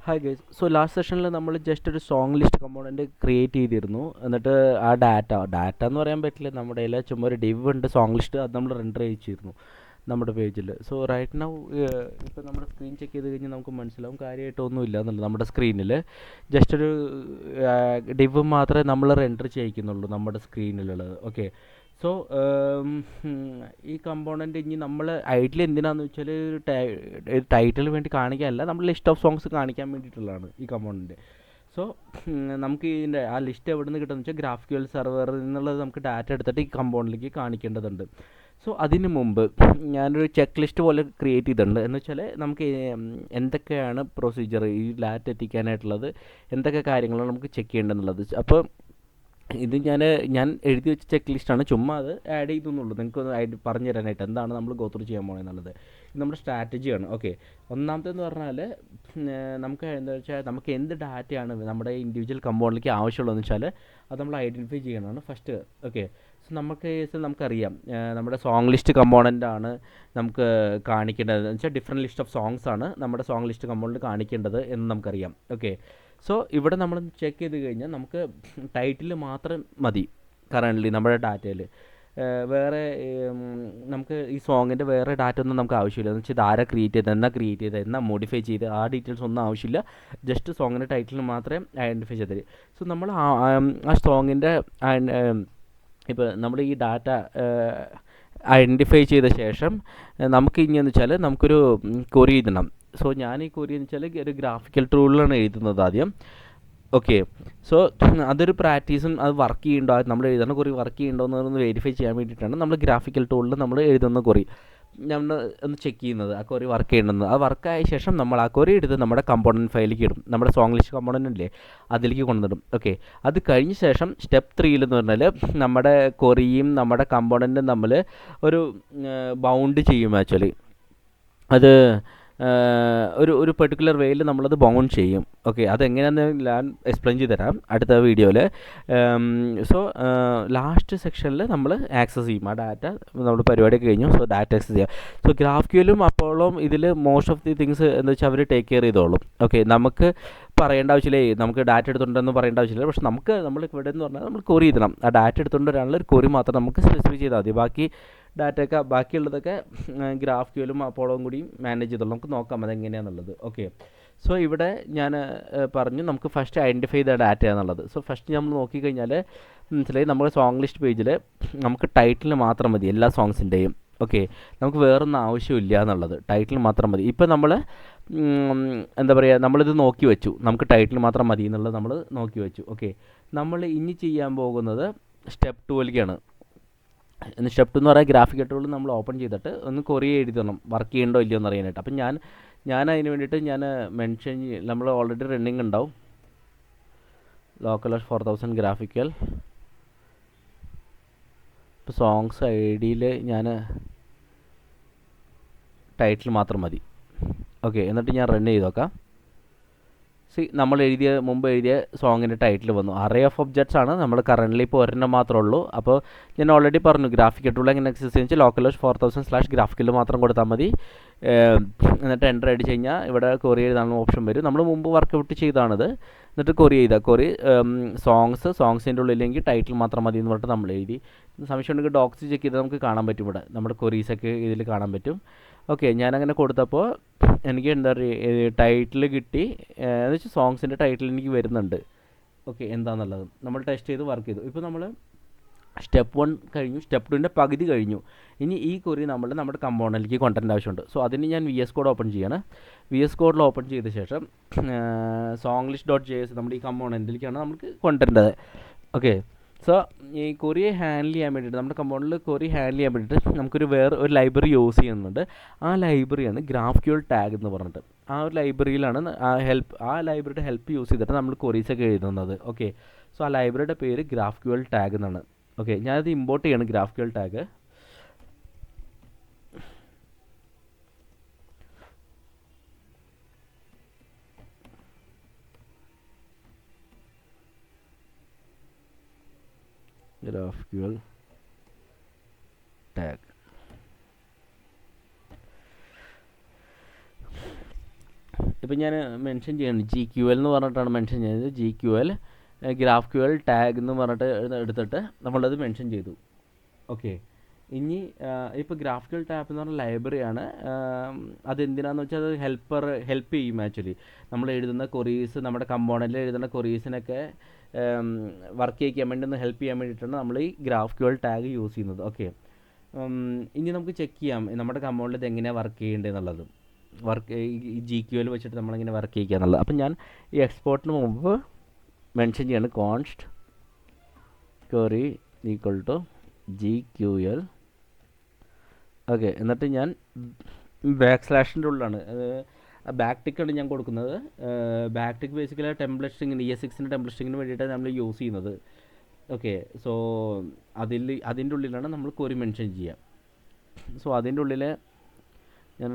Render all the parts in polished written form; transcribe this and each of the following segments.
Hi guys. So last സെഷനിൽ നമ്മൾ just ഒരു സോങ് ലിസ്റ്റ് കമ്പോണൻറ്റ് ക്രിയേറ്റ് ചെയ്തിരുന്നു. എന്നിട്ട് ആ ഡാറ്റ എന്ന് പറയാൻ പറ്റില്ല, നമ്മുടെ കയ്യിൽ ചുമ്മാ ഒരു ഡിവ് ഉണ്ട് സോങ് ലിസ്റ്റ്, അത് നമ്മൾ റെൻഡർ ചെയ്യിച്ചിരുന്നു നമ്മുടെ പേജിൽ. സോ റൈറ്റ് നൗ ഇപ്പോൾ നമ്മുടെ സ്ക്രീൻ ചെക്ക് ചെയ്ത് കഴിഞ്ഞാൽ നമുക്ക് മനസ്സിലാവും കാര്യമായിട്ടൊന്നും ഇല്ല എന്നുള്ളത്. നമ്മുടെ സ്ക്രീനിൽ ജസ്റ്റ് ഒരു ഡിവ് മാത്രമേ നമ്മൾ റെൻഡർ ചെയ്യിക്കുന്നുള്ളൂ നമ്മുടെ സ്ക്രീനിലുള്ളത്. ഓക്കെ. സോ ഈ കമ്പോണൻറ്റ് ഇനി നമ്മൾ ഐഡിയൽ എന്തിനാന്ന് വെച്ചാൽ ടൈറ്റിൽ വേണ്ടി കാണിക്കാനല്ല, നമ്മൾ ലിസ്റ്റ് ഓഫ് സോങ്സ് കാണിക്കാൻ വേണ്ടിയിട്ടുള്ളതാണ് ഈ കമ്പോണൻറ്റ്. സോ നമുക്ക് ഇതിൻ്റെ ആ ലിസ്റ്റ് എവിടെ നിന്ന് കിട്ടുമെന്ന് വെച്ചാൽ ഗ്രാഫിക്കൽ സെർവറിൽ നിന്നുള്ളത് നമുക്ക് ഡാറ്റ എടുത്തിട്ട് ഈ കമ്പോണൻറ്റിലേക്ക് കാണിക്കേണ്ടതുണ്ട്. സോ അതിന് മുമ്പ് ഞാനൊരു ചെക്ക് ലിസ്റ്റ് പോലെ ക്രിയേറ്റ് ചെയ്തിട്ടുണ്ട്. എന്ന് വെച്ചാൽ നമുക്ക് എന്തൊക്കെയാണ് പ്രൊസീജിയർ ഈ ഡാറ്റ എത്തിക്കാനായിട്ടുള്ളത്, എന്തൊക്കെ കാര്യങ്ങളാണ് നമുക്ക് ചെക്ക് ചെയ്യേണ്ടതെന്നുള്ളത്. അപ്പോൾ ഇത് ഞാൻ എഴുതി വെച്ച ചെക്ക് ലിസ്റ്റാണ്, ചുമ്മാ അത് ആഡ് ചെയ്തെന്നുള്ളൂ. നിങ്ങൾക്ക് പറഞ്ഞു തരാനായിട്ട് എന്താണ് നമ്മൾ ഗോത്രൂ ചെയ്യാൻ പോകുന്നത്. ഇത് നമ്മുടെ സ്ട്രാറ്റജിയാണ്. ഓക്കെ. ഒന്നാമത്തെന്ന് പറഞ്ഞാൽ നമുക്ക് എന്താ വെച്ചാൽ നമുക്ക് എന്ത് ഡാറ്റയാണ് നമ്മുടെ ഇൻഡിവിജ്വൽ കമ്പോണ്ടിലേക്ക് ആവശ്യമുള്ളതെന്ന് വെച്ചാൽ അത് നമ്മൾ ഐഡൻറ്റിഫൈ ചെയ്യണമാണ് ഫസ്റ്റ്. ഓക്കെ. സോ നമുക്കറിയാം നമ്മുടെ സോങ് ലിസ്റ്റ് കമ്പോണൻ്റ് ആണ് നമുക്ക് കാണിക്കേണ്ടത്. എന്ന് വെച്ചാൽ ഡിഫറെൻറ്റ് ലിസ്റ്റ് ഓഫ് സോങ്സ് ആണ് നമ്മുടെ സോങ് ലിസ്റ്റ് കമ്പോണൻ്റ് കാണിക്കേണ്ടത് എന്ന് നമുക്കറിയാം. ഓക്കെ. സോ ഇവിടെ നമ്മൾ ചെക്ക് ചെയ്ത് കഴിഞ്ഞാൽ നമുക്ക് ടൈറ്റിൽ മാത്രം മതി കറൻ്റ്ലി നമ്മുടെ ഡാറ്റയിൽ. വേറെ നമുക്ക് ഈ സോങ്ങിൻ്റെ വേറെ ഡാറ്റ ഒന്നും നമുക്ക് ആവശ്യമില്ല. എന്ന് വെച്ചാൽ ആരാ ക്രിയേറ്റ് ചെയ്തത്, എന്നാ ക്രിയേറ്റ് ചെയ്തത്, എന്നാ മോഡിഫൈ ചെയ്ത്, ആ ഡീറ്റെയിൽസ് ഒന്നും ആവശ്യമില്ല. ജസ്റ്റ് സോങ്ങിൻ്റെ ടൈറ്റിൽ മാത്രമേ ഐഡൻറ്റിഫൈ ചെയ്തത്. സോ നമ്മൾ ആ സോങ്ങിൻ്റെ ഇപ്പോൾ നമ്മൾ ഈ ഡാറ്റ ഐഡൻറ്റിഫൈ ചെയ്ത ശേഷം നമുക്ക് ഇനിയെന്ന് വെച്ചാൽ നമുക്കൊരു ക്വറി എഴുതണം. സോ ഞാൻ ഈ ക്വറി എന്ന് വെച്ചാൽ ഒരു ഗ്രാഫിക്കൽ ടൂളിലാണ് എഴുതുന്നത് ആദ്യം. ഓക്കെ. സോ അതൊരു പ്രാക്ടീസും അത് വർക്ക് ചെയ്യുന്നുണ്ടോ, നമ്മൾ എഴുതുന്ന കുറി വർക്ക് ചെയ്യുന്നുണ്ടോ എന്നൊന്ന് വെരിഫൈ ചെയ്യാൻ വേണ്ടിയിട്ടാണ് നമ്മൾ ഗ്രാഫിക്കൽ ടൂളിൽ നമ്മൾ എഴുതുന്ന കുറി നമ്മൾ ഒന്ന് ചെക്ക് ചെയ്യുന്നത്, ആ ക്വറി വർക്ക് ചെയ്യണമെന്ന്. ആ വർക്കായ ശേഷം നമ്മൾ ആ ക്വറി എടുത്ത് നമ്മുടെ കമ്പോണൻറ്റ് ഫയലിലേക്ക് ഇടും, നമ്മുടെ സോങ് ലിസ്റ്റ് കമ്പോണൻ്റ് ഇല്ലേ അതിലേക്ക് കൊണ്ടുവന്നിടും. ഓക്കെ. അത് കഴിഞ്ഞ ശേഷം സ്റ്റെപ്പ് 3 എന്ന് പറഞ്ഞാൽ നമ്മുടെ ക്വറിയും നമ്മുടെ കമ്പോണൻറ്റും തമ്മിൽ ഒരു ബൗണ്ട് ചെയ്യും. ആക്ച്വലി അത് ഒരു പെർട്ടിക്കുലർ വേയിൽ നമ്മളത് ബൗണ്ട് ചെയ്യും. ഓക്കെ. അതെങ്ങനെയാണെന്ന് ഞാൻ എക്സ്പ്ലെയിൻ ചെയ്ത് തരാം അടുത്ത വീഡിയോയിൽ. സോ ലാസ്റ്റ് സെക്ഷനിൽ നമ്മൾ ആക്സസ് ചെയ്യും ആ ഡാറ്റ. നമ്മുടെ പരിപാടിയൊക്കെ കഴിഞ്ഞു. സോ ഡാറ്റ ആക്സസ് ചെയ്യാം. സോ ഗ്രാഫ്ക്യൂലും അപ്പോഴും ഇതിൽ മോസ്റ്റ് ഓഫ് ദി തിങ്സ് എന്ന് വെച്ചാൽ അവർ ടേക്ക് കെയർ ചെയ്തോളും. ഓക്കെ. നമുക്ക് പറയേണ്ട ആവശ്യമില്ലേ, നമുക്ക് ഡാറ്റ എടുത്തുകൊണ്ടെന്ന് പറയേണ്ട ആവശ്യമില്ല. പക്ഷെ നമ്മൾ ഇവിടെ എന്ന് പറഞ്ഞാൽ നമ്മൾ ക്വറി ചെയ്തണം. ആ ഡാറ്റ എടുത്തുകൊണ്ട് വരാനുള്ള ഒരു ക്വറി മാത്രം നമുക്ക് സ്പെസിഫൈ ചെയ്താൽ മതി. ബാക്കിയുള്ളതൊക്കെ ഗ്രാഫ്ക്യൂലും അപ്പോളും കൂടി മാനേജ് ചെയ്തോളൂ. നമുക്ക് നോക്കാം അതെങ്ങനെയാണെന്നുള്ളത്. ഓക്കെ. സോ ഇവിടെ ഞാൻ പറഞ്ഞു നമുക്ക് ഫസ്റ്റ് ഐഡൻറ്റിഫൈ ചെയ്ത ഡാറ്റ എന്നുള്ളത്. സോ ഫസ്റ്റ് നമ്മൾ നോക്കിക്കഴിഞ്ഞാൽ മനസ്സിലായി നമ്മുടെ സോങ് ലിസ്റ്റ് പേജിൽ നമുക്ക് ടൈറ്റിൽ മാത്രം മതി എല്ലാ സോങ്സിൻ്റെയും. ഓക്കെ. നമുക്ക് വേറൊന്നും ആവശ്യമില്ല എന്നുള്ളത്, ടൈറ്റിൽ മാത്രം മതി. ഇപ്പം നമ്മൾ എന്താ പറയുക, നമ്മളിത് നോക്കി വെച്ചു, നമുക്ക് ടൈറ്റിൽ മാത്രം മതി എന്നുള്ളത് നമ്മൾ നോക്കി വെച്ചു. ഓക്കെ. നമ്മൾ ഇനി ചെയ്യാൻ പോകുന്നത് സ്റ്റെപ്പ് 2ലേക്കാണ്. സ്റ്റെപ്പ് 2 എന്ന് പറയാൻ ഗ്രാഫിക്കൽ ടൂൾ നമ്മൾ ഓപ്പൺ ചെയ്തിട്ട് ഒന്ന് ക്വറി എഴുതണം വർക്ക് ചെയ്യണ്ടോ ഇല്ലയോ എന്ന് അറിയാനായിട്ട്. അപ്പം ഞാൻ അതിന് വേണ്ടിയിട്ട് മെൻഷൻ നമ്മൾ ഓൾറെഡി റണ്ണിങ് ഉണ്ടാവും. Local 4000 graphical. ഇപ്പോൾ സോങ്സ് ഐ ഡിയിൽ ഞാൻ ടൈറ്റിൽ മാത്രം മതി. ഓക്കെ. എന്നിട്ട് ഞാൻ റൺ ചെയ്ത് നോക്കാം. നമ്മൾ മുമ്പ് എഴുതിയ സോങ്ങിൻ്റെ ടൈറ്റിൽ വന്നു. അറേ ഓഫ് ഒബ്ജക്ട്സ് ആണ് നമ്മൾ കറൻ്റ്ലി ഇപ്പോൾ ഒരെണ്ണം മാത്രമേ ഉള്ളൂ. അപ്പോൾ ഞാൻ ഓൾറെഡി പറഞ്ഞു ഗ്രാഫിക്കൽ ടൂൾ എങ്ങനെ ആക്സസ് ചെയ്യുന്നത് ലോക്കൽ 4000/ഗ്രാഫിക്കൽ മാത്രം കൊടുത്താൽ മതി. എന്നിട്ട് എൻ്റർ അടിച്ച് കഴിഞ്ഞാൽ ഇവിടെ ക്വറി എഴുതാനുള്ള ഓപ്ഷൻ വരും. നമ്മൾ മുമ്പ് വർക്കൗട്ട് ചെയ്താണിത്. എന്നിട്ട് ക്വറി സോങ്സിൻ്റെ ഉള്ളിലെങ്കിൽ ടൈറ്റിൽ മാത്രം മതി എന്ന് പറഞ്ഞിട്ട് നമ്മൾ എഴുതി. സംശയം ഉണ്ടെങ്കിൽ ഡോക്സ് ചെക്ക് ചെയ്താൽ നമുക്ക് കാണാൻ പറ്റും. ഇവിടെ നമ്മുടെ ക്വറീസൊക്കെ ഇതിൽ കാണാൻ പറ്റും. ഓക്കെ. ഞാനങ്ങനെ കൊടുത്തപ്പോൾ എനിക്ക് എന്താ പറയുക ടൈറ്റിൽ കിട്ടി. എന്ന് വെച്ചാൽ സോങ്സിൻ്റെ ടൈറ്റിൽ എനിക്ക് വരുന്നുണ്ട്. ഓക്കെ. എന്താണെന്നുള്ളത് നമ്മൾ ടെസ്റ്റ് ചെയ്ത് വർക്ക് ചെയ്തു. ഇപ്പോൾ നമ്മൾ സ്റ്റെപ്പ് 1 കഴിഞ്ഞു, സ്റ്റെപ്പ് 2ൻ്റെ പകുതി കഴിഞ്ഞു. ഇനി ഈ ക്വറി നമ്മുടെ കമ്പോണൻറ്റിലേക്ക് കൊണ്ടുവരേണ്ട ആവശ്യമുണ്ട്. സോ അതിന് ഞാൻ VS കോഡ് ഓപ്പൺ ചെയ്യണം. VS കോഡിൽ ഓപ്പൺ ചെയ്ത ശേഷം സോങ് ലിസ്റ്റ് .js നമ്മുടെ ഈ കമ്പോണൻറ്റിലേക്കാണ് നമുക്ക് കൊണ്ടുവരേണ്ടത്. ഓക്കെ. സോ ഈ ക്വറിയെ ഹാൻഡിൽ ചെയ്യാൻ വേണ്ടിയിട്ട് നമ്മുടെ കമ്പോണ്ടിൽ ക്വറി ഹാൻഡിൽ ചെയ്യാൻ വേണ്ടിയിട്ട് നമുക്കൊരു ഒരു ലൈബ്രറി യൂസ് ചെയ്യുന്നുണ്ട്. ആ ലൈബ്രറിയാണ് ഗ്രാഫ്ക്യൂൾ ടാഗ് എന്ന് പറഞ്ഞിട്ട്. ആ ഒരു ലൈബ്രറിയിലാണ് ആ ലൈബ്രറിയുടെ ഹെൽപ്പ് യൂസ് ചെയ്തിട്ട് നമ്മൾ ക്വറീസൊക്കെ എഴുതുന്നത്. ഓക്കെ. സോ ആ ലൈബ്രറിയുടെ പേര് ഗ്രാഫ്ക്യൂൾ ടാഗ് എന്നാണ്. ഓക്കെ. ഞാനത് ഇമ്പോർട്ട് ചെയ്യണം ഗ്രാഫ്ക്യൂൾ ടാഗ്. GraphQL tag. ഇപ്പം ഞാൻ മെൻഷൻ ചെയ്യുന്നത് GQL എന്ന് പറഞ്ഞിട്ടാണ് മെൻഷൻ ചെയ്യുന്നത്. GQL GraphQL ടാഗ് എന്ന് പറഞ്ഞിട്ട് എടുത്തിട്ട് നമ്മളത് മെൻഷൻ ചെയ്തു. ഓക്കെ, ഇനി ഇപ്പോൾ GraphQL ടാപ്പ് എന്ന് പറഞ്ഞ ലൈബ്രറിയാണ്. അതെന്തിനാന്ന് വെച്ചാൽ അത് ഹെൽപ്പ് ചെയ്യും ആക്ച്വലി. നമ്മൾ എഴുതുന്ന ക്വറീസ്, നമ്മുടെ കമ്പോണൻറ്റിൽ എഴുതുന്ന ക്വറീസിനൊക്കെ വർക്ക് ചെയ്യിക്കാൻ വേണ്ടി ഒന്ന് ഹെൽപ്പ് ചെയ്യാൻ വേണ്ടിയിട്ടാണ് നമ്മൾ ഈ GraphQL ടാഗ് യൂസ് ചെയ്യുന്നത്. ഓക്കെ, ഇനി നമുക്ക് ചെക്ക് ചെയ്യാം നമ്മുടെ കമ്പോണൻറ്റിൽ ഇത് എങ്ങനെയാണ് വർക്ക് ചെയ്യേണ്ടത് എന്നുള്ളത്. ഈ GQL വെച്ചിട്ട് നമ്മളിങ്ങനെ വർക്ക് ചെയ്യിക്കുക എന്നുള്ളത്. അപ്പം ഞാൻ ഈ എക്സ്പോർട്ടിന് മുമ്പ് മെൻഷൻ ചെയ്യാണ് const query equal to GQL. Okay, എന്നിട്ട് ഞാൻ /ൻ്റെ ഉള്ളിലാണ് ബാക്ക് ടിക്കാണ് ഞാൻ കൊടുക്കുന്നത്. ബാക്ക് ടിക്ക് ബേസിക്കലി ടെംപ്ലേറ്റ് സ്ട്രിങ്ങിന് ES6ൻ്റെ ടെംപ്ലേറ്റ് സ്ട്രിങ്ങിന് വേണ്ടിയിട്ടാണ് നമ്മൾ യൂസ് ചെയ്യുന്നത്. ഓക്കെ, സോ അതിൻ്റെ ഉള്ളിലാണ് നമ്മൾ ക്വറി മെൻഷൻ ചെയ്യുക. സോ അതിൻ്റെ ഉള്ളിൽ ഞാൻ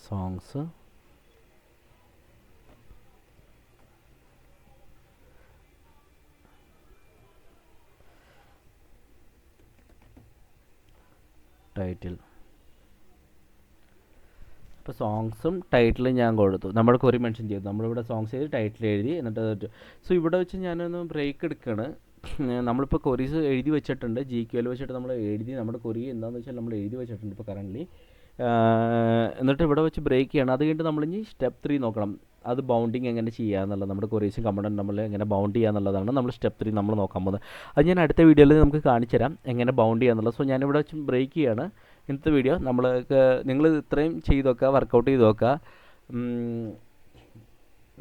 സോങ്സ് ടൈറ്റിൽ. ഇപ്പോൾ സോങ്സും ടൈറ്റിലും ഞാൻ കൊടുത്തു. നമ്മുടെ ക്വറി മെൻഷൻ ചെയ്തു. നമ്മളിവിടെ സോങ്സ് ചെയ്ത് ടൈറ്റിൽ എഴുതി. എന്നിട്ട് സോ ഇവിടെ വെച്ച് ഞാനൊന്ന് ബ്രേക്ക് എടുക്കുകയാണ്. നമ്മളിപ്പോൾ ക്വറീസ് എഴുതി വെച്ചിട്ടുണ്ട്. GQL വെച്ചിട്ട് നമ്മൾ എഴുതി. നമ്മുടെ ക്വറി എന്താണെന്ന് വെച്ചാൽ നമ്മൾ എഴുതി വെച്ചിട്ടുണ്ട് ഇപ്പോൾ കറൻ്റ്ലി. എന്നിട്ട് ഇവിടെ വെച്ച് ബ്രേക്ക് ചെയ്യണം. അത് കഴിഞ്ഞിട്ട് നമ്മളിനി സ്റ്റെപ്പ് 3 നോക്കണം. അത് ബൗണ്ടിങ് എങ്ങനെ ചെയ്യുക എന്നുള്ളത്, നമ്മുടെ ക്വറീസും കമ്പോണൻറ്റ് നമ്മൾ എങ്ങനെ ബൗണ്ട് ചെയ്യുക എന്നുള്ളതാണ് നമ്മൾ സ്റ്റെപ്പ് 3 നമ്മൾ നോക്കാൻ പോകുന്നത്. അത് ഞാൻ അടുത്ത വീഡിയോയിൽ നമുക്ക് കാണിച്ചു തരാം എങ്ങനെ ബൗണ്ട് ചെയ്യുക എന്നുള്ളത്. സോ ഞാനിവിടെ വെച്ച് ബ്രേക്ക് ചെയ്യാണ് ഇന്നത്തെ വീഡിയോ. നിങ്ങൾ ഇത്രയും ചെയ്ത് നോക്കുക, വർക്കൗട്ട് ചെയ്ത് നോക്കുക.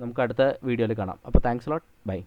നമുക്ക് അടുത്ത വീഡിയോയിൽ കാണാം. അപ്പോൾ താങ്ക്സ് ലോട്ട്, ബൈ.